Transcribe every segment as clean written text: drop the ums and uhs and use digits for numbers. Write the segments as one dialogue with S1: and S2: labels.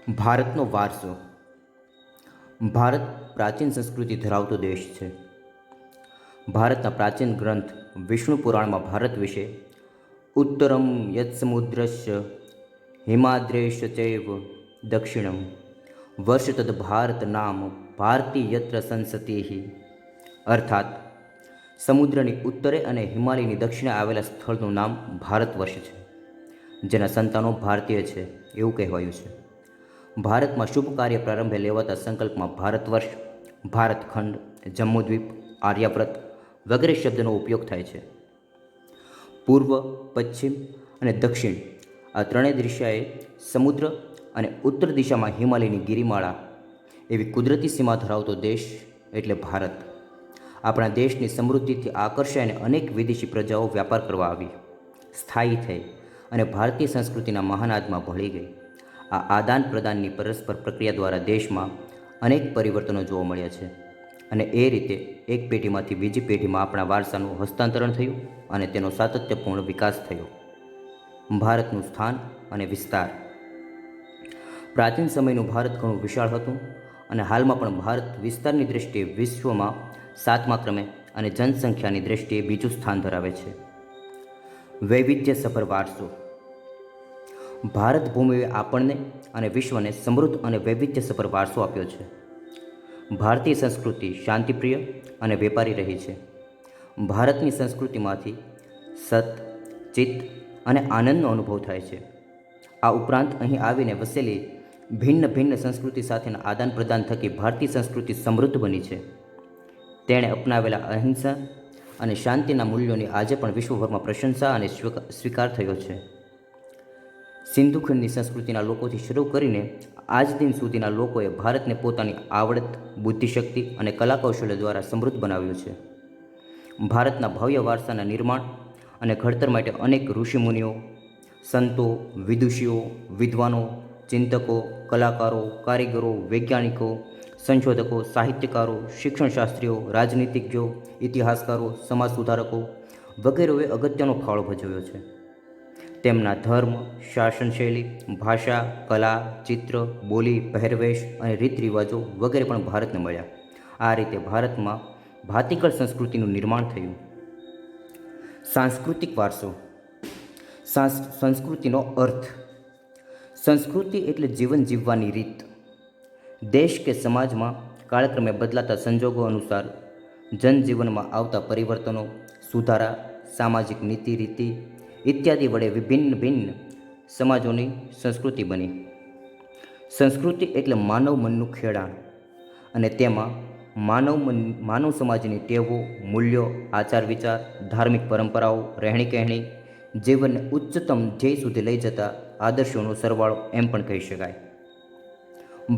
S1: ભારતનો વારસો. ભારત પ્રાચીન સંસ્કૃતિ ધરાવતો દેશ છે. ભારતના પ્રાચીન ગ્રંથ વિષ્ણુ પુરાણમાં ભારત વિશે ઉત્તરમ યત્સમુદ્રસ્ય હિમાદ્રેશ ચૈવ દક્ષિણમ વર્ષ તદ ભારત નામ ભારતી યત્ર સંસતિ, અર્થાત સમુદ્રની ઉત્તરે અને હિમાલયની દક્ષિણે આવેલા સ્થળનું નામ ભારત વર્ષ છે, જેના સંતાનો ભારતીય છે એવું કહેવાયું છે. ભારતમાં શુભ કાર્ય પ્રારંભે લેવાતા સંકલ્પમાં ભારત વર્ષ, ભારતખંડ, જમ્મુદ્વીપ, આર્યાવ્રત વગેરે શબ્દનો ઉપયોગ થાય છે. પૂર્વ, પશ્ચિમ અને દક્ષિણ આ ત્રણેય દિશાએ સમુદ્ર અને ઉત્તર દિશામાં હિમાલયની ગિરિમાળા એવી કુદરતી સીમા ધરાવતો દેશ એટલે ભારત. આપણા દેશની સમૃદ્ધિથી આકર્ષાઈને અનેક વિદેશી પ્રજાઓ વ્યાપાર કરવા આવી, સ્થાયી થઈ અને ભારતીય સંસ્કૃતિના મહાનાદમાં ભળી ગઈ. આ આદાન પ્રદાનની પરસ્પર પ્રક્રિયા દ્વારા દેશમાં અનેક પરિવર્તનો જોવા મળ્યા છે અને એ રીતે એક પેઢીમાંથી બીજી પેઢીમાં આપણા વારસાનું હસ્તાંતરણ થયું અને તેનો સાતત્યપૂર્ણ વિકાસ થયો. ભારતનું સ્થાન અને વિસ્તાર. પ્રાચીન સમયનું ભારત ઘણું વિશાળ હતું અને હાલમાં પણ ભારત વિસ્તારની દૃષ્ટિએ વિશ્વમાં 7મા ક્રમે અને જનસંખ્યાની દૃષ્ટિએ બીજું સ્થાન ધરાવે છે. વૈવિધ્યસભર વારસો. ભારત ભૂમિએ આપણને અને વિશ્વને સમૃદ્ધ અને વૈવિધ્યસભર વારસો આપ્યો છે. ભારતીય સંસ્કૃતિ શાંતિપ્રિય અને વેપારી રહી છે. ભારતની સંસ્કૃતિમાંથી સત, ચિત્ત અને આનંદનો અનુભવ થાય છે. આ ઉપરાંત અહીં આવીને વસેલી ભિન્ન ભિન્ન સંસ્કૃતિ સાથેના આદાન પ્રદાન થકી ભારતીય સંસ્કૃતિ સમૃદ્ધ બની છે. તેણે અપનાવેલા અહિંસા અને શાંતિના મૂલ્યોની આજે પણ વિશ્વભરમાં પ્રશંસા અને સ્વીકાર થયો છે. સિંધુ ખંડની સંસ્કૃતિના લોકોથી શરૂ કરીને આજ દિન સુધીના લોકોએ ભારતને પોતાની આવડત, બુદ્ધિશક્તિ અને કલાકૌશલ્ય દ્વારા સમૃદ્ધ બનાવ્યું છે. ભારતના ભવ્ય વારસાના નિર્માણ અને ઘડતર માટે અનેક ઋષિમુનિઓ, સંતો, વિદુષીઓ, વિદ્વાનો, ચિંતકો, કલાકારો, કારીગરો, વૈજ્ઞાનિકો, સંશોધકો, સાહિત્યકારો, શિક્ષણશાસ્ત્રીઓ, રાજનીતિજ્ઞો, ઇતિહાસકારો, સમાજ સુધારકો વગેરેએ અગત્યનો ફાળો ભજવ્યો છે. તેમના ધર્મ, શાસનશૈલી, ભાષા, કલા, ચિત્ર, બોલી, પહેરવેશ અને રીત રિવાજો વગેરે પણ ભારતને મળ્યા. આ રીતે ભારતમાં ભાતીકળ સંસ્કૃતિનું નિર્માણ થયું. સાંસ્કૃતિક વારસો. સંસ્કૃતિનો અર્થ. સંસ્કૃતિ એટલે જીવન જીવવાની રીત. દેશ કે સમાજમાં કાળક્રમે બદલાતા સંજોગો અનુસાર જનજીવનમાં આવતા પરિવર્તનો, સુધારા, સામાજિક નીતિ રીતિ ઇત્યાદિ વડે વિભિન્ન ભિન્ન સમાજોની સંસ્કૃતિ બની. સંસ્કૃતિ એટલે માનવ મનનું ખેડાણ અને તેમાં માનવ સમાજની ટેવો, મૂલ્યો, આચાર વિચાર, ધાર્મિક પરંપરાઓ, રહેણી કહેણી, જીવનને ઉચ્ચતમ ધ્યેય સુધી લઈ જતા આદર્શોનો સરવાળો એમ પણ કહી શકાય.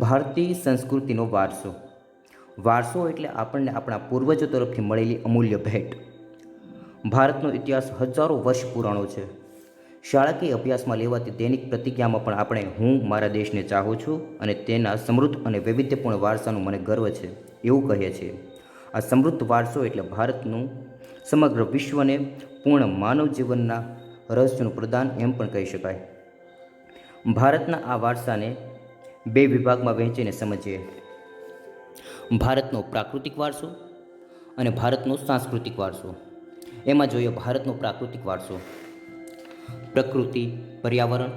S1: ભારતીય સંસ્કૃતિનો વારસો. વારસો એટલે આપણને આપણા પૂર્વજો તરફથી મળેલી અમૂલ્ય ભેટ. ભારતનો ઇતિહાસ હજારો વર્ષ પુરાણો છે. શાળાકીય અભ્યાસમાં લેવાતી દૈનિક પ્રતિજ્ઞામાં પણ આપણે હું મારા દેશને ચાહું છું અને તેના સમૃદ્ધ અને વૈવિધ્યપૂર્ણ વારસાનું મને ગર્વ છે એવું કહીએ છીએ. આ સમૃદ્ધ વારસો એટલે ભારતનું સમગ્ર વિશ્વને પૂર્ણ માનવ જીવનના રહસ્યનું પ્રદાન એમ પણ કહી શકાય. ભારતના આ વારસાને 2 વિભાગમાં વહેંચીને સમજીએ. ભારતનો પ્રાકૃતિક વારસો અને ભારતનો સાંસ્કૃતિક વારસો. એમાં જોઈએ ભારતનો પ્રાકૃતિક વારસો. પ્રકૃતિ, પર્યાવરણ,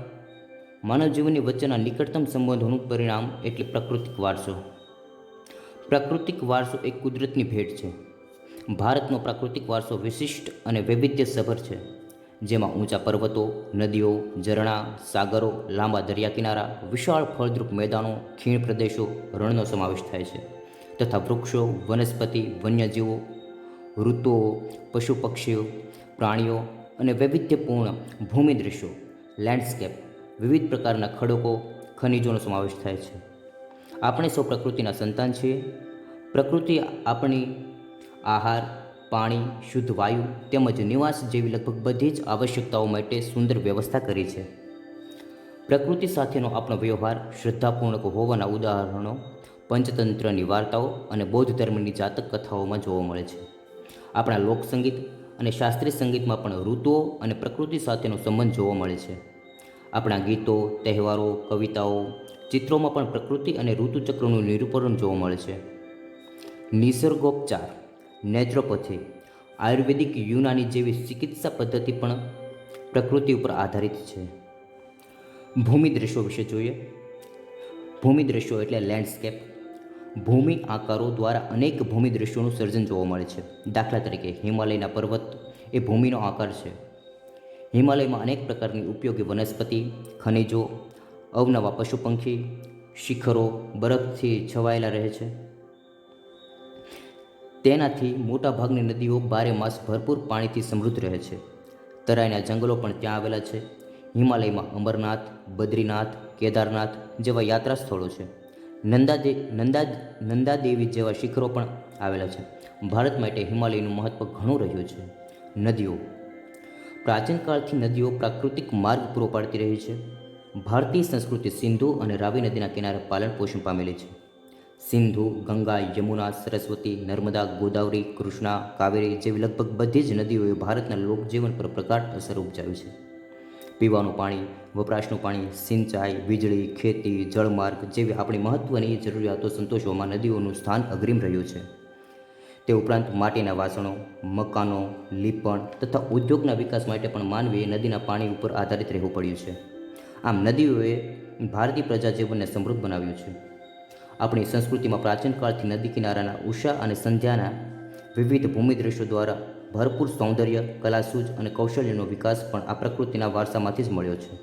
S1: માનવ જીવનની વચ્ચેના નિકટતમ સંબંધોનું પરિણામ એટલે પ્રાકૃતિક વારસો. પ્રાકૃતિક વારસો એક કુદરતની ભેટ છે. ભારતનો પ્રાકૃતિક વારસો વિશિષ્ટ અને વૈવિધ્યસભર છે, જેમાં ઊંચા પર્વતો, નદીઓ, ઝરણા, સાગરો, લાંબા દરિયા કિનારા, વિશાળ ફળદ્રુપ મેદાનો, ખીણ પ્રદેશો, રણનો સમાવેશ થાય છે તથા વૃક્ષો, વનસ્પતિ, વન્યજીવો, ઋતુઓ, પશુ પક્ષીઓ, પ્રાણીઓ અને વૈવિધ્યપૂર્ણ ભૂમિ દૃશ્યો, લેન્ડસ્કેપ, વિવિધ પ્રકારના ખડકો, ખનિજોનો સમાવેશ થાય છે. આપણે સૌ પ્રકૃતિના સંતાન છીએ. પ્રકૃતિ આપણી આહાર, પાણી, શુદ્ધ વાયુ તેમજ નિવાસ જેવી લગભગ બધી જ આવશ્યકતાઓ માટે સુંદર વ્યવસ્થા કરી છે. પ્રકૃતિ સાથેનો આપણો વ્યવહાર શ્રદ્ધાપૂર્ણક હોવાના ઉદાહરણો પંચતંત્રની વાર્તાઓ અને બૌદ્ધ ધર્મની જાતક કથાઓમાં જોવા મળે છે. આપણા લોકસંગીત અને શાસ્ત્રીય સંગીતમાં પણ ઋતુઓ અને પ્રકૃતિ સાથેનો સંબંધ જોવા મળે છે. આપણા ગીતો, તહેવારો, કવિતાઓ, ચિત્રોમાં પણ પ્રકૃતિ અને ઋતુચક્રનું નિરૂપણ જોવા મળે છે. નિસર્ગોપચાર, નેચરોપેથી, આયુર્વેદિક, યુનાની જેવી ચિકિત્સા પદ્ધતિ પણ પ્રકૃતિ ઉપર આધારિત છે. ભૂમિ દ્રશ્યો વિશે જોઈએ. ભૂમિ દ્રશ્યો એટલે લેન્ડસ્કેપ. ભૂમિ આકારો દ્વારા અનેક ભૂમિ દ્રશ્યોનું સર્જન જોવા મળે છે. દાખલા તરીકે હિમાલયના પર્વત એ ભૂમિનો આકાર છે. હિમાલયમાં અનેક પ્રકારની ઉપયોગી વનસ્પતિ, ખનિજો, અવનવા પશુ પંખી, શિખરો બરફથી છવાયેલા રહે છે. તેનાથી મોટાભાગની નદીઓ બારે માસ ભરપૂર પાણીથી સમૃદ્ધ રહે છે. તરાઈના જંગલો પણ ત્યાં આવેલા છે. હિમાલયમાં અમરનાથ, બદ્રીનાથ, કેદારનાથ જેવા યાત્રા સ્થળો છે. નંદાદેવી જેવા શિખરો પણ આવેલા છે. ભારત માટે હિમાલયનું મહત્ત્વ ઘણું રહ્યું છે. નદીઓ. પ્રાચીન કાળથી નદીઓ પ્રાકૃતિક માર્ગ પૂરો પાડતી રહી છે. ભારતીય સંસ્કૃતિ સિંધુ અને રાવી નદીના કિનારે પાલન પોષણ પામેલી છે. સિંધુ, ગંગા, યમુના, સરસ્વતી, નર્મદા, ગોદાવરી, કૃષ્ણા, કાવેરી જેવી લગભગ બધી જ નદીઓએ ભારતના લોકજીવન પર પ્રગાઢ અસર ઉપજાવી છે. પીવાનું પાણી, વપરાશનું પાણી, સિંચાઈ, વીજળી, ખેતી, જળમાર્ગ જેવી આપણી મહત્ત્વની જરૂરિયાતો સંતોષવામાં નદીઓનું સ્થાન અગ્રીમ રહ્યું છે. તે ઉપરાંત માટીના વાસણો, મકાનો, લીપણ તથા ઉદ્યોગના વિકાસ માટે પણ માનવીએ નદીના પાણી ઉપર આધારિત રહેવું પડ્યું છે. આમ નદીઓએ ભારતીય પ્રજાજીવનને સમૃદ્ધ બનાવ્યું છે. આપણી સંસ્કૃતિમાં પ્રાચીન કાળથી નદી કિનારાના ઉષા અને સંધ્યાના વિવિધ ભૂમિ દ્રશ્યો દ્વારા ભરપૂર સૌંદર્ય, કલાસૂઝ અને કૌશલ્યનો વિકાસ પણ આ પ્રકૃતિના વારસામાંથી જ મળ્યો છે.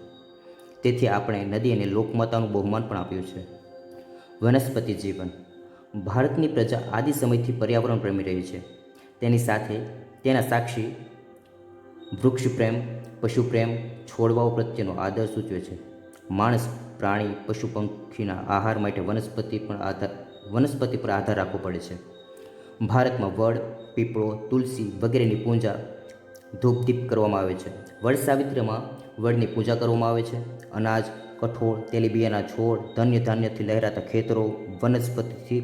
S1: તેથી આપણે નદીને લોકમાતાનું બહુમાન પણ આપ્યું છે. વનસ્પતિ જીવન. ભારતની પ્રજા આદિ સમયથી પર્યાવરણ પ્રેમી રહી છે. તેની સાથે તેના સાક્ષી વૃક્ષ પ્રેમ, પશુ પ્રેમ, છોડવાઓ પ્રત્યેનો આદર સૂચવે છે. માણસ, પ્રાણી, પશુ પંખીના આહાર માટે વનસ્પતિ પર આધાર રાખવો પડે છે. ભારતમાં વડ, પીપળો, તુલસી વગેરેની પૂજા ધૂપદીપ કરવામાં આવે છે. વડ સાવિત્રીમાં વડની પૂજા કરવામાં આવે છે. અનાજ, કઠોળ, તેલીબિયાના છોડ, ધન્ય ધાન્યથી લહેરાતા ખેતરો વનસ્પતિથી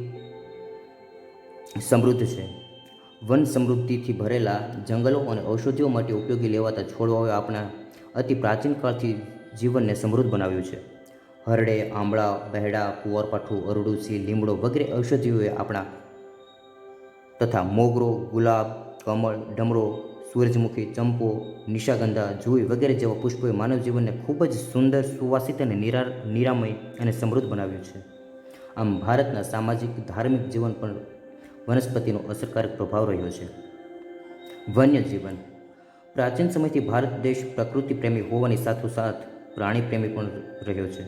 S1: સમૃદ્ધ છે. વન સમૃદ્ધિથી ભરેલા જંગલો અને ઔષધિઓ માટે ઉપયોગી લેવાતા છોડવાઓએ આપણા અતિ પ્રાચીન કાળથી જીવનને સમૃદ્ધ બનાવ્યું છે. હરડે, આંબળા, બહેડા, કુંવરપાઠું, અરડુસી, લીમડો વગેરે ઔષધિઓએ આપણા તથા મોગરો, ગુલાબ, કમળ, ડમરો, સૂરજમુખી, ચંપો, નિશાગંધા, જુઈ વગેરે જેવા પુષ્પોએ માનવ જીવનને ખૂબ જ સુંદર, સુવાસિત અને નિરામય અને સમૃદ્ધ બનાવ્યું છે. આમ ભારતના સામાજિક, ધાર્મિક જીવન પર વનસ્પતિનો અસરકારક પ્રભાવ રહ્યો છે. વન્યજીવન. પ્રાચીન સમયથી ભારત દેશ પ્રકૃતિ પ્રેમી હોવાની સાથોસાથ પ્રાણી પ્રેમી પણ રહ્યો છે.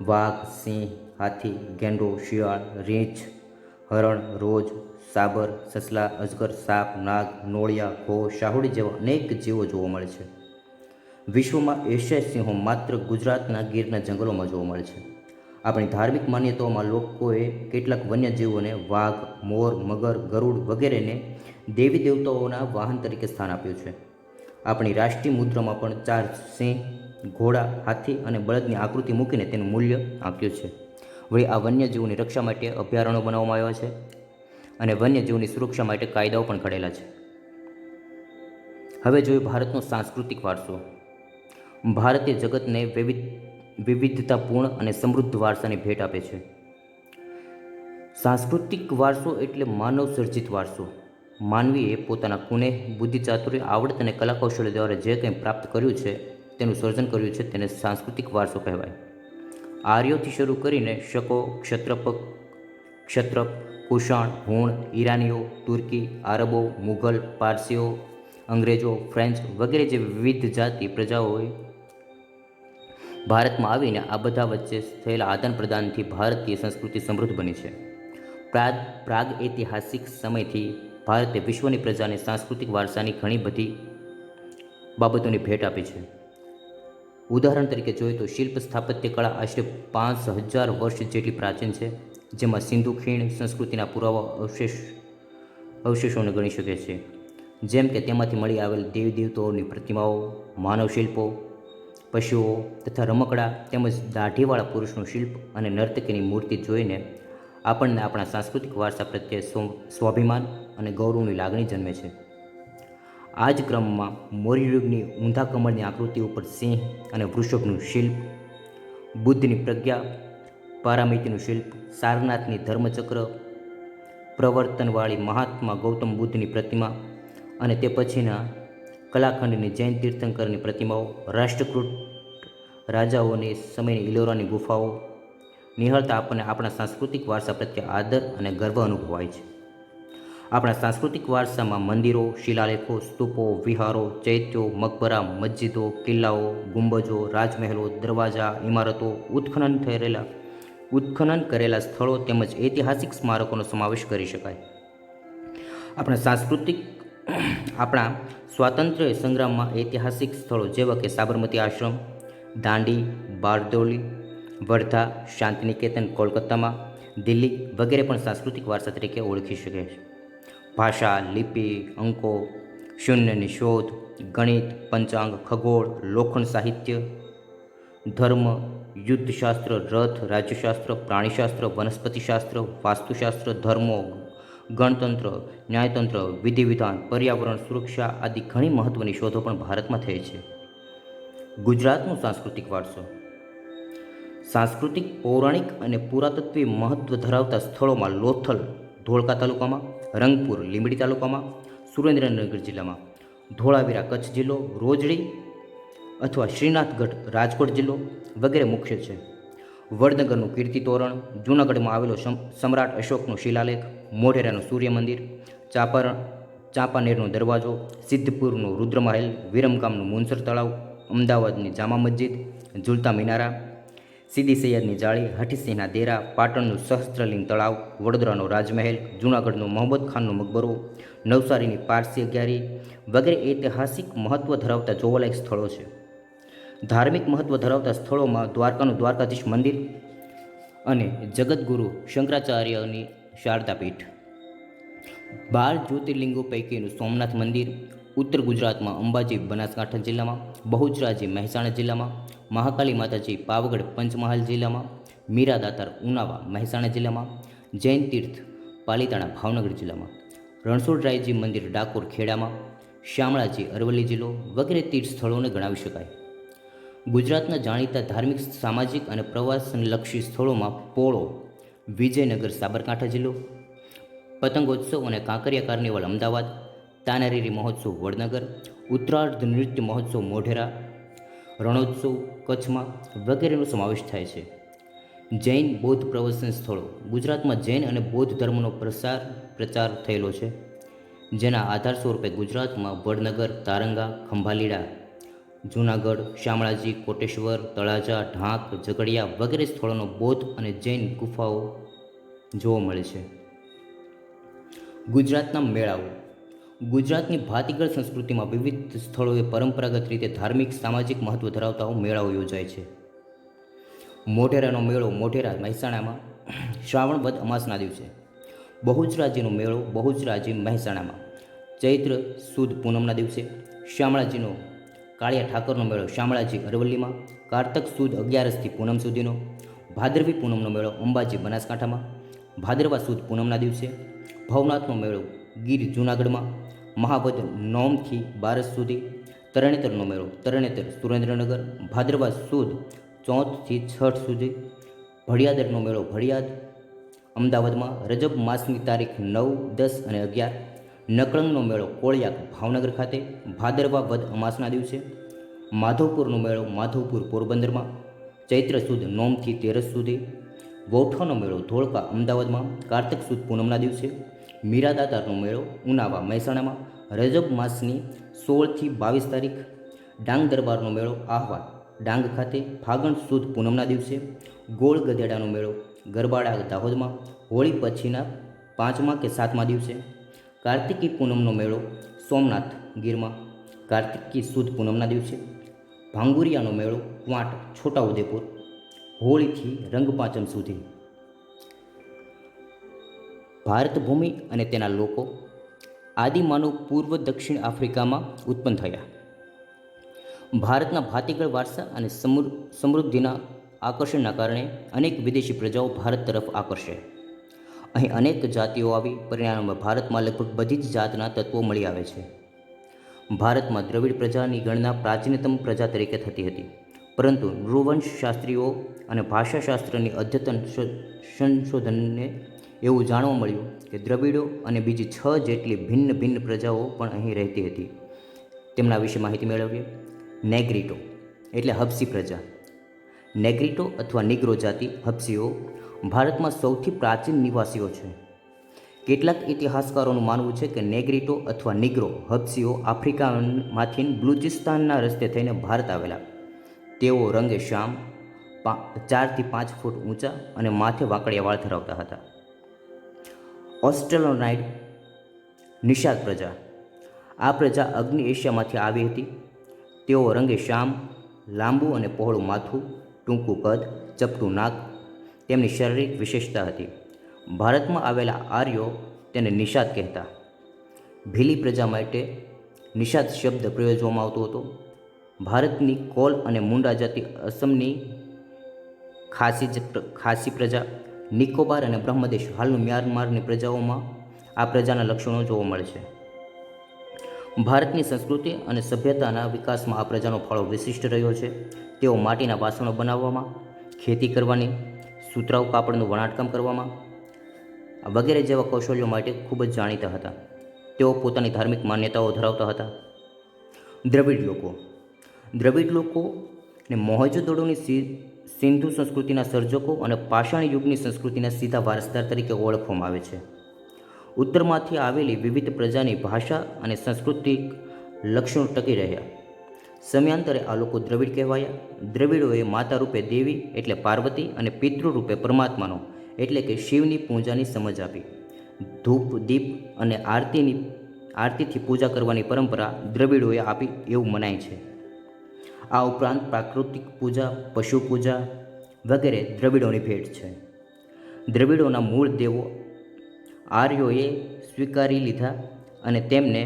S1: વાઘ, સિંહ, હાથી, ગેંડો, શિયાળ, રીંછ, હરણ, રોજ, સાબર, સસલા, અજગર, સાપ, નાગ, નોળિયા, ઘો, શાહુડી જેવા અનેક જીવો જોવા મળે છે. વિશ્વમાં એશિયાઈ સિંહો માત્ર ગુજરાતના ગીરના જંગલોમાં જોવા મળે છે. આપણી ધાર્મિક માન્યતાઓમાં લોકોએ કેટલાક વન્યજીવોને વાઘ, મોર, મગર, ગરુડ વગેરેને દેવી દેવતાઓના વાહન તરીકે સ્થાન આપ્યું છે. આપણી રાષ્ટ્રીય મુદ્રામાં પણ 4 સિંહ, ઘોડા, હાથી અને બળદની આકૃતિ મૂકીને તેનું મૂલ્ય આંક્યું છે. વળી આ વન્યજીવોની રક્ષા માટે અભયારણ્યો બનાવવામાં આવ્યા છે અને વન્યજીવોની સુરક્ષા માટે કાયદાઓ પણ ઘડેલા છે. હવે જોઈએ ભારતનો સાંસ્કૃતિક વારસો. ભારતે જગતને વિવિધતાપૂર્ણ અને સમૃદ્ધ વારસાની ભેટ આપે છે. સાંસ્કૃતિક વારસો એટલે માનવ સર્જિત વારસો. માનવીએ પોતાના કુનેહ, બુદ્ધિ, ચાતુર્ય, આવડત અને કલા કૌશલ્ય દ્વારા જે કંઈ પ્રાપ્ત કર્યું છે, તેનું સર્જન કર્યું છે, તેને સાંસ્કૃતિક વારસો કહેવાય. આર્યોથી શરૂ કરીને શકો, ક્ષત્રપ, કુષાણ, હુણ, ઈરાનીઓ, તુર્કી, આરબો, મુઘલ, પારસીઓ, અંગ્રેજો, ફ્રેન્ચ વગેરે જેવી વિવિધ જાતિ પ્રજાઓએ ભારતમાં આવીને આ બધા વચ્ચે થયેલા આદાન પ્રદાનથી ભારતીય સંસ્કૃતિ સમૃદ્ધ બની છે. પ્રાગૈતિહાસિક સમયથી ભારતે વિશ્વની પ્રજાને સાંસ્કૃતિક વારસાની ઘણી બધી બાબતોની ભેટ આપી છે. ઉદાહરણ તરીકે જોઈએ તો શિલ્પ સ્થાપત્ય કળા આશરે 5000 વર્ષ જેટલી પ્રાચીન છે, જેમાં સિંધુ ખીણ સંસ્કૃતિના પુરાવા અવશેષોને ગણી શકે છે. જેમ કે તેમાંથી મળી આવેલ દેવી દેવતાઓની પ્રતિમાઓ, માનવ શિલ્પો, પશુઓ તથા રમકડા તેમજ દાઢીવાળા પુરુષનું શિલ્પ અને નર્તકીની મૂર્તિ જોઈને આપણને આપણા સાંસ્કૃતિક વારસા પ્રત્યે સ્વાભિમાન અને ગૌરવની લાગણી જન્મે છે. આ જ ક્રમમાં મૌર્ય યુગની ઊંધા કમળની આકૃતિ ઉપર સિંહ અને વૃષભનું શિલ્પ, બુદ્ધની પ્રજ્ઞા પારામિતીનું શિલ્પ, સારનાથની ધર્મચક્ર, પ્રવર્તનવાળી મહાત્મા ગૌતમ બુદ્ધની પ્રતિમા અને તે પછીના કલાખંડની જૈન તીર્થંકરની પ્રતિમાઓ, રાષ્ટ્રકૂટ રાજાઓની સમયની ઇલોરાની ગુફાઓ નિહાળતા આપણને આપણા સાંસ્કૃતિક વારસા પ્રત્યે આદર અને ગર્વ અનુભવાય છે. આપણા સાંસ્કૃતિક વારસામાં મંદિરો, શિલાલેખો, સ્તૂપો, વિહારો, ચૈત્યો, મકબરા, મસ્જિદો, કિલ્લાઓ, ગુંબજો, રાજમહેલો, દરવાજા, ઇમારતો, ઉત્ખનન કરેલા સ્થળો તેમજ ઐતિહાસિક સ્મારકોનો સમાવેશ કરી શકાય. આપણા સ્વાતંત્ર્ય સંગ્રામમાં ઐતિહાસિક સ્થળો જેવા કે સાબરમતી આશ્રમ, દાંડી, બારડોલી, વર્ધા, શાંતિનિકેતન કોલકાતામાં, દિલ્હી વગેરે પણ સાંસ્કૃતિક વારસા તરીકે ઓળખી શકે છે. ભાષા, લિપિ, અંકો, શૂન્યની શોધ, ગણિત, પંચાંગ, ખગોળ, લોખંડ સાહિત્ય, ધર્મ, યુદ્ધશાસ્ત્ર, રથ, રાજ્યશાસ્ત્ર, પ્રાણીશાસ્ત્ર, વનસ્પતિશાસ્ત્ર, વાસ્તુશાસ્ત્ર, ધર્મો, ગણતંત્ર, ન્યાયતંત્ર, વિધિવિધાન, પર્યાવરણ, સુરક્ષા આદિ ઘણી મહત્ત્વની શોધો પણ ભારતમાં થઈ છે. ગુજરાતનો સાંસ્કૃતિક વારસો. સાંસ્કૃતિક, પૌરાણિક અને પુરાતત્વીય મહત્ત્વ ધરાવતા સ્થળોમાં લોથલ ધોળકા તાલુકામાં, રંગપુર લીંબડી તાલુકામાં, સુરેન્દ્રનગર જિલ્લામાં, ધોળાવીરા કચ્છ જિલ્લો, રોજડી અથવા શ્રીનાથગઢ રાજકોટ જિલ્લો વગેરે મુખ્ય છે. વડનગરનું કીર્તિ તોરણ, જૂનાગઢમાં આવેલો સમ્રાટ અશોકનો શિલાલેખ, મોઢેરાનું સૂર્ય મંદિર, ચાંપાનેરનો દરવાજો, સિદ્ધપુરનું રુદ્રમહેલ, વિરમગામનું મુનસર તળાવ, અમદાવાદની જામા મસ્જિદ, ઝુલતા મિનારા, સીદી સૈયદની જાળી, હાથીસિંહના દેરા, પાટણનું સહસ્ત્રલિંગ તળાવ, વડોદરાનો રાજમહેલ, જૂનાગઢનો મોહમ્મદ ખાનનો મકબરો, નવસારીની પારસી અગિયારી વગેરે ઐતિહાસિક મહત્ત્વ ધરાવતા જોવાલાયક સ્થળો છે. ધાર્મિક મહત્ત્વ ધરાવતા સ્થળોમાં દ્વારકાનું દ્વારકાધીશ મંદિર અને જગતગુરુ શંકરાચાર્યની શારદા પીઠ, 12 જ્યોતિર્લિંગો પૈકીનું સોમનાથ મંદિર, ઉત્તર ગુજરાતમાં અંબાજી બનાસકાંઠા જિલ્લામાં, બહુચરાજી મહેસાણા જિલ્લામાં, મહાકાળી માતાજી પાવાગઢ પંચમહાલ જિલ્લામાં, મીરા દાતાર ઉનાવા મહેસાણા જિલ્લામાં, જૈન તીર્થ પાલીતાણા ભાવનગર જિલ્લામાં, રણછોડરાયજી મંદિર ડાકોર ખેડામાં, શામળાજી અરવલ્લી જિલ્લો વગેરે તીર્થ સ્થળોને ગણાવી શકાય. ગુજરાતના જાણીતા ધાર્મિક, સામાજિક અને પ્રવાસનલક્ષી સ્થળોમાં પોળો વિજયનગર સાબરકાંઠા જિલ્લો, પતંગોત્સવ અને કાંકરિયા કાર્નિવલ અમદાવાદ, તાનારીરી મહોત્સવ વડનગર, ઉત્તરાર્ધ નૃત્ય મહોત્સવ મોઢેરા, રણોત્સવ કચ્છમાં વગેરેનો સમાવેશ થાય છે. જૈન બૌદ્ધ પ્રવાસન સ્થળો. ગુજરાતમાં જૈન અને બૌદ્ધ ધર્મનો પ્રચાર થયેલો છે, જેના આધાર સ્વરૂપે ગુજરાતમાં વડનગર, તારંગા, ખંભાલીડા, જૂનાગઢ, શામળાજી, કોટેશ્વર, તળાજા, ઢાંક, ઝઘડિયા વગેરે સ્થળોનો બૌદ્ધ અને જૈન ગુફાઓ જોવા મળે છે. ગુજરાતના મેળાઓ. ગુજરાતની ભાતીગળ સંસ્કૃતિમાં વિવિધ સ્થળોએ પરંપરાગત રીતે ધાર્મિક, સામાજિક મહત્ત્વ ધરાવતા મેળાઓ યોજાય છે. મોઢેરાનો મેળો મોઢેરા મહેસાણામાં શ્રાવણ વદ અમાસના દિવસે, બહુચરાજીનો મેળો બહુચરાજી મહેસાણામાં ચૈત્ર સુદ પૂનમના દિવસે, શામળાજીનો કાળિયા ઠાકરનો મેળો શામળાજી અરવલ્લીમાં કારતક સુદ 11થી પૂનમ સુધીનો, ભાદરવી પૂનમનો મેળો અંબાજી બનાસકાંઠામાં ભાદરવા સુદ પૂનમના દિવસે, ભવનાથનો મેળો ગીર જૂનાગઢમાં મહાવદ નોમથી 12 સુધી, તરણેતરનો મેળો તરણેતર સુરેન્દ્રનગર ભાદરવા સુદ 14થી 6 સુધી, ભડિયાદરનો મેળો ભડિયાદ અમદાવાદમાં રજબ માસની તારીખ 9, 10 અને 11, નકળંગનો મેળો કોળિયાક ભાવનગર ખાતે ભાદરવા વદ અમાસના દિવસે, માધવપુરનો મેળો માધવપુર પોરબંદરમાં ચૈત્ર સુદ 9થી 13 સુધી, વૌઠાનો મેળો ધોળકા અમદાવાદમાં કારતક સુદ પૂનમના દિવસે, મીરા દાતારનો મેળો ઉનાવા મહેસાણામાં રજબ માસની 16થી 22 તારીખ, ડાંગ દરબારનો મેળો આહવા ડાંગ ખાતે ફાગણ સુદ પૂનમના દિવસે, ગોળ ગધેડાનો મેળો ગરબાડા દાહોદમાં હોળી પછીના 5મા કે 7મા દિવસે, કાર્તિકી પૂનમનો મેળો સોમનાથ ગીરમાં કાર્તિકી સુદ પૂનમના દિવસે, ભાંગુરિયાનો મેળો ક્વાંટ છોટાઉદેપુર હોળીથી રંગપાંચમ સુધી. ભારત ભૂમિ અને તેના લોકો. આદિમાનવ પૂર્વ દક્ષિણ આફ્રિકામાં ઉત્પન્ન થયા. ભારતના ભાતીગળ વારસા અને સમૃદ્ધિના આકર્ષણના કારણે અનેક વિદેશી પ્રજાઓ ભારત તરફ આકર્ષે. અહીં અનેક જાતિઓ આવી પરિણામે ભારતમાં લગભગ બધી જ જાતના તત્વો મળી આવે છે. ભારતમાં દ્રવિડ પ્રજાની ગણના પ્રાચીનતમ પ્રજા તરીકે થતી હતી. પરંતુ નૃવંશશાસ્ત્રીઓ અને ભાષાશાસ્ત્રની અદ્યતન સંશોધનને એવું જાણવા મળ્યું કે દ્રવિડો અને બીજી 6 જેટલી ભિન્ન ભિન્ન પ્રજાઓ પણ અહીં રહેતી હતી. તેમના વિશે માહિતી મેળવીએ. નેગ્રીટો એટલે હબસી પ્રજા. નેગ્રીટો અથવા નિગ્રો જાતિ હબસીઓ ભારતમાં સૌથી પ્રાચીન નિવાસીઓ છે. કેટલાક ઇતિહાસકારોનું માનવું છે કે નેગ્રીટો અથવા નિગ્રો હબસીઓ આફ્રિકામાંથી બલુચિસ્તાનના રસ્તે થઈને ભારત આવેલા. તેઓ રંગે શ્યામ, 4 થી 5 ફૂટ ઊંચા અને માથે વાંકડિયા વાળ ધરાવતા હતા. ઓસ્ટ્રેલોનાઇડ નિષાદ પ્રજા. આ પ્રજા અગ્નિ એશિયામાંથી આવી હતી. તેઓ રંગે શ્યામ, લાંબુ અને પહોળું માથું, ટૂંકું કદ, ચપટું નાક તેમની શારીરિક વિશેષતા હતી. ભારતમાં આવેલા આર્યો તેને નિષાદ કહેતા. ભીલી પ્રજા માટે નિષાદ શબ્દ પ્રયોજવામાં આવતો હતો. ભારતની કોલ અને મુંડા જાતિ, અસમની ખાસી પ્રજા, નિકોબાર અને બ્રહ્મદેશ હાલનું મ્યાનમારની પ્રજાઓમાં આ પ્રજાના લક્ષણો જોવા મળે છે. ભારતની સંસ્કૃતિ અને સભ્યતાના વિકાસમાં આ પ્રજાનો ફાળો વિશિષ્ટ રહ્યો છે. તેઓ માટીના વાસણો બનાવવામાં, ખેતી કરવાની, સુતરાઉ કાપડનું વણાટકામ કરવામાં વગેરે જેવા કૌશલ્યો માટે ખૂબ જ જાણીતા હતા. તેઓ પોતાની ધાર્મિક માન્યતાઓ ધરાવતા હતા. દ્રવિડ લોકોને મોહેંજો-દડોની સિંધુ સંસ્કૃતિના સર્જકો અને પાષાણ યુગની સંસ્કૃતિના સીધા વારસદાર તરીકે ઓળખવામાં આવે છે. ઉત્તરમાંથી આવેલી વિવિધ પ્રજાની ભાષા અને સાંસ્કૃતિક લક્ષણો ટકી રહ્યા. સમયાંતરે આ લોકો દ્રવિડ કહેવાયા. દ્રવિડોએ માતા રૂપે દેવી એટલે પાર્વતી અને પિતૃ રૂપે પરમાત્માનો એટલે કે શિવની પૂજાની સમજ આપી. ધૂપ, દીપ અને આરતીથી પૂજા કરવાની પરંપરા દ્રવિડોએ આપી એવું મનાય છે. આ ઉપરાંત પ્રાકૃતિક પૂજા, પશુ પૂજા વગેરે દ્રવિડોની ભેટ છે. દ્રવિડોના મૂળ દેવો આર્યોએ સ્વીકારી લીધા અને તેમને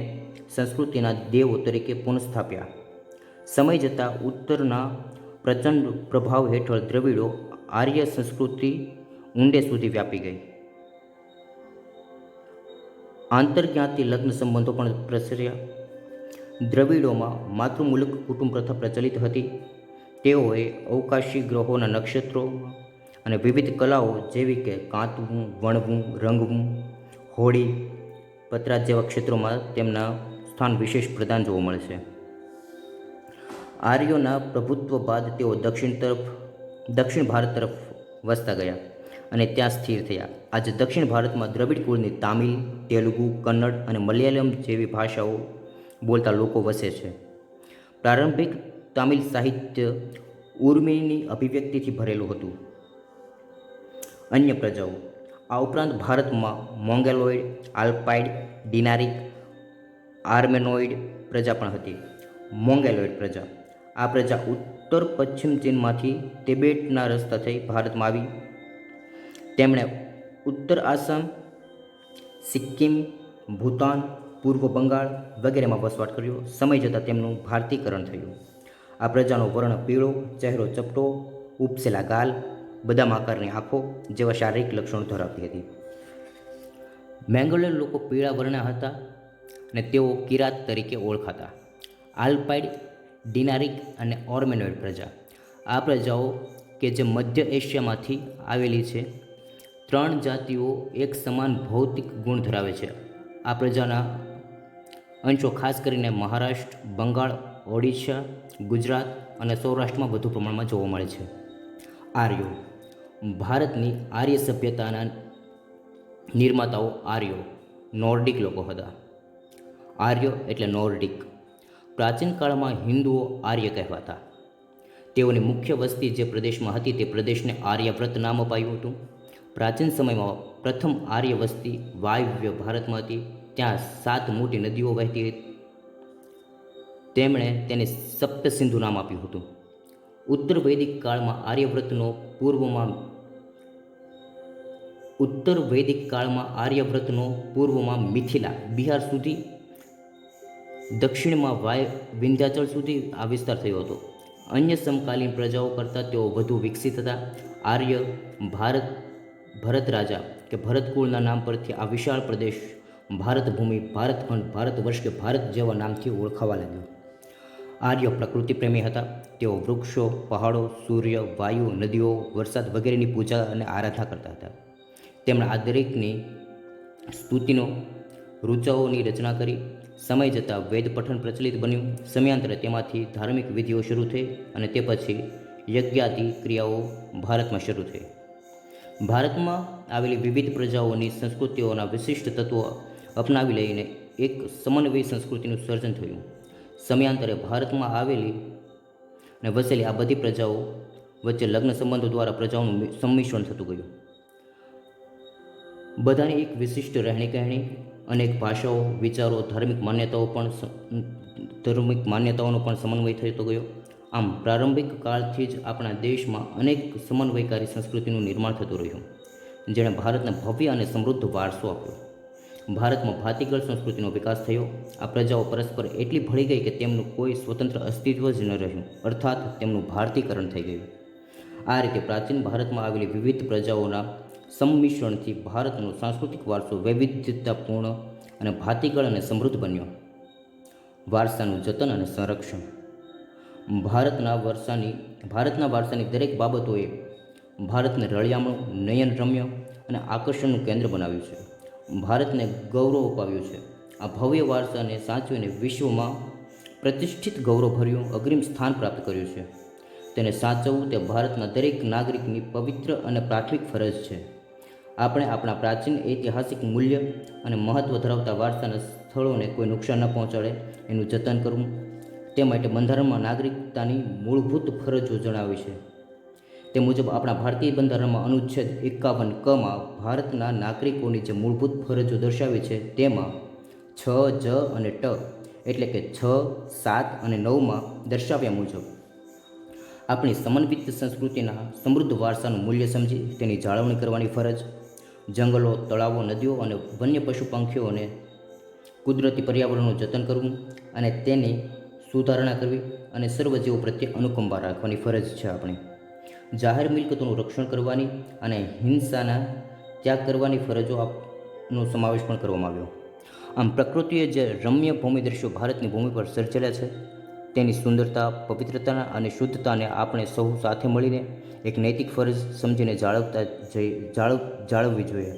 S1: સંસ્કૃતિના દેવો તરીકે પુનઃસ્થાપ્યા. સમય જતાં ઉત્તરના પ્રચંડ પ્રભાવ હેઠળ દ્રવિડો આર્ય સંસ્કૃતિ ઊંડે સુધી વ્યાપી ગઈ. આંતરજ્ઞાતિ લગ્ન સંબંધો પણ પ્રસર્યા. દ્રવિડોમાં માતૃમૂલક કુટુંબ પ્રથા પ્રચલિત હતી. તેઓએ અવકાશી ગ્રહોના નક્ષત્રો અને વિવિધ કલાઓ જેવી કે કાંતવું, વણવું, રંગવું, હોળી, પતરાત જેવા ક્ષેત્રોમાં તેમના સ્થાન વિશેષ પ્રદાન જોવા મળે છે. આર્યોના પ્રભુત્વ બાદ તેઓ દક્ષિણ ભારત તરફ વસતા ગયા અને ત્યાં સ્થિર થયા. આજે દક્ષિણ ભારતમાં દ્રવિડ કુળની તામિલ, તેલુગુ, કન્નડ અને મલયાલમ જેવી ભાષાઓ બોલતા લોકો વસે છે. પ્રારંભિક તામિલ સાહિત્ય ઉર્મિની અભિવ્યક્તિથી ભરેલું હતું. અન્ય પ્રજાઓ આ ઉપરાંત ભારતમાં મોંગોલોઇડ, આલ્પાઇડ, ડિનારિક, આર્મેનોઇડ પ્રજા પણ હતી. મોંગોલોઇડ પ્રજા. આ પ્રજા ઉત્તર પશ્ચિમ ચીનમાંથી તિબેટના રસ્તા થઈ ભારતમાં આવી. તેમણે ઉત્તર આસામ, સિક્કિમ, ભૂતાન, પૂર્વ બંગાળ વગેરેમાં વસવાટ કર્યો. સમય જતાં તેમનું ભારતીકરણ થયું. આ પ્રજાનો વર્ણ પીળો, ચહેરો ચપટો, ઉપસેલા ગાલ, બદામ આકારની આંખો જેવા શારીરિક લક્ષણો ધરાવતી હતી. મેંગોલિયન લોકો પીળા વર્ણના હતા અને તેઓ કિરાત તરીકે ઓળખાતા. આલ્પાઇડ, ડિનારિક અને ઓર્મેનોઇડ પ્રજા. આ પ્રજાઓ કે જે મધ્ય એશિયામાંથી આવેલી છે. 3 જાતિઓ એક સમાન ભૌતિક ગુણ ધરાવે છે. આ પ્રજાના અંશો ખાસ કરીને મહારાષ્ટ્ર, બંગાળ, ઓડિશા, ગુજરાત અને સૌરાષ્ટ્રમાં વધુ પ્રમાણમાં જોવા મળે છે. આર્યો. ભારતની આર્ય સભ્યતાના નિર્માતાઓ આર્યો નોર્ડિક લોકો હતા. આર્યો એટલે નોર્ડિક. પ્રાચીન કાળમાં હિન્દુઓ આર્ય કહેવાતા. તેઓની મુખ્ય વસ્તી જે પ્રદેશમાં હતી તે પ્રદેશને આર્યવ્રત નામ અપાયું હતું. પ્રાચીન સમયમાં પ્રથમ આર્ય વસ્તી વાયવ્ય ભારતમાં હતી. ત્યાં 7 મોટી નદીઓ વહેતી હતી. તેમણે તેને સપ્ત સિંધુ નામ આપ્યું હતું. ઉત્તર વૈદિક કાળમાં આર્યવ્રતનો પૂર્વમાં મિથિલા, બિહાર સુધી, દક્ષિણમાં વિંધ્યાચલ સુધી આ વિસ્તાર થયો હતો. અન્ય સમકાલીન પ્રજાઓ કરતાં તેઓ વધુ વિકસિત હતા. આર્ય ભરત રાજા કે ભરતકુળના નામ પરથી આ વિશાળ પ્રદેશ ભારત ભૂમિ, ભારતખંડ, ભારતવર્ષ કે ભારત જેવા નામથી ઓળખાવા લાગ્યો. આર્ય પ્રકૃતિ પ્રેમી હતા. તેઓ વૃક્ષો, પહાડો, સૂર્ય, વાયુ, નદીઓ, વરસાદ વગેરેની પૂજા અને આરાધના કરતા હતા. તેમણે આ દરેકની સ્તુતિનો ઋચાઓની રચના કરી. સમય જતાં વેદ પઠન પ્રચલિત બન્યું. સમયાંતરે તેમાંથી ધાર્મિક વિધિઓ શરૂ થઈ અને તે પછી યજ્ઞાદિ ક્રિયાઓ ભારતમાં શરૂ થઈ. ભારતમાં આવેલી વિવિધ પ્રજાઓની સંસ્કૃતિઓના વિશિષ્ટ તત્વો અપનાવી લઈને એક સમન્વયી સંસ્કૃતિનું સર્જન થયું. સમયાંતરે ભારતમાં આવેલી અને વસેલી આ બધી પ્રજાઓ વચ્ચે લગ્ન સંબંધો દ્વારા પ્રજાઓનું સંમિશ્રણ થતું ગયું. બધાની એક વિશિષ્ટ રહેણી કહેણી, અનેક ભાષાઓ, વિચારો, ધાર્મિક માન્યતાઓનો પણ સમન્વય થતો ગયો. આમ પ્રારંભિક કાળથી જ આપણા દેશમાં અનેક સમન્વયકારી સંસ્કૃતિનું નિર્માણ થતું રહ્યું, જેણે ભારતને ભવ્ય અને સમૃદ્ધ વારસો આપ્યો. ભારતમાં ભાતીગળ સંસ્કૃતિનો વિકાસ થયો. આ પ્રજાઓ પરસ્પર એટલી ભળી ગઈ કે તેમનું કોઈ સ્વતંત્ર અસ્તિત્વ જ ન રહ્યું, અર્થાત તેમનું ભારતીકરણ થઈ ગયું. આ રીતે પ્રાચીન ભારતમાં આવેલી વિવિધ પ્રજાઓના સંમિશ્રણથી ભારતનો સાંસ્કૃતિક વારસો વૈવિધ્યતાપૂર્ણ અને ભાતીગળ અને સમૃદ્ધ બન્યો. વારસાનું જતન અને સંરક્ષણ. ભારતના વારસાની દરેક બાબતોએ ભારતને રળિયામણું, નયનરમ્ય અને આકર્ષણનું કેન્દ્ર બનાવ્યું છે. ભારતને ગૌરવ અપાવ્યું છે. આ ભવ્ય વારસાને સાચવીને વિશ્વમાં પ્રતિષ્ઠિત ગૌરવભર્યું અગ્રીમ સ્થાન પ્રાપ્ત કર્યું છે. તેને સાચવવું તે ભારતના દરેક નાગરિકની પવિત્ર અને પ્રાથમિક ફરજ છે. આપણે આપણા પ્રાચીન ઐતિહાસિક મૂલ્ય અને મહત્ત્વ ધરાવતા વારસાના સ્થળોને કોઈ નુકસાન ન પહોંચાડે એનું જતન કરવું, તે માટે બંધારણમાં નાગરિકતાની મૂળભૂત ફરજો જણાવી છે. તે મુજબ આપણા ભારતીય બંધારણમાં અનુચ્છેદ 51 ભારતના નાગરિકોની જે મૂળભૂત ફરજો દર્શાવી છે તેમાં 6, જ અને ટ એટલે કે 6, 7 અને 9 દર્શાવ્યા મુજબ આપણી સમન્વિત સંસ્કૃતિના સમૃદ્ધ વારસાનું મૂલ્ય સમજી તેની જાળવણી કરવાની ફરજ, જંગલો, તળાવો, નદીઓ અને વન્ય પશુ પંખીઓને કુદરતી પર્યાવરણનું જતન કરવું અને તેની સુધારણા કરવી અને સર્વજીવો પ્રત્યે અનુકંપા રાખવાની ફરજ છે. આપણે જાહેર મિલકતોનું રક્ષણ કરવાની અને હિંસાના ત્યાગ કરવાની ફરજોનો સમાવેશ પણ કરવામાં આવ્યો. આમ પ્રકૃતિએ જે રમ્ય ભૂમિ દ્રશ્યો ભારતની ભૂમિ પર સર્જેલા છે તેની સુંદરતા, પવિત્રતા અને શુદ્ધતાને આપણે સૌ સાથે મળીને એક નૈતિક ફરજ સમજીને જાળવવી જોઈએ.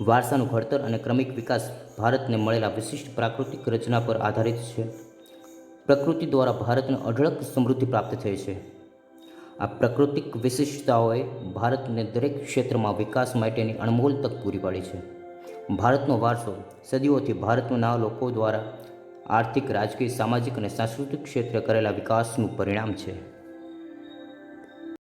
S1: વારસાનું ઘડતર અને ક્રમિક વિકાસ ભારતને મળેલા વિશિષ્ટ પ્રાકૃતિક રચના પર આધારિત છે. પ્રકૃતિ દ્વારા ભારતને અઢળક સમૃદ્ધિ પ્રાપ્ત થઈ છે. આ પ્રાકૃતિક વિશિષ્ટતાઓએ ભારતને દરેક ક્ષેત્રમાં વિકાસ માટેની અણમોલ તક પૂરી પાડી છે. ભારતનો વારસો સદીઓથી ભારતના લોકો દ્વારા આર્થિક, રાજકીય, સામાજિક અને સાંસ્કૃતિક ક્ષેત્રે કરેલા વિકાસનું પરિણામ છે.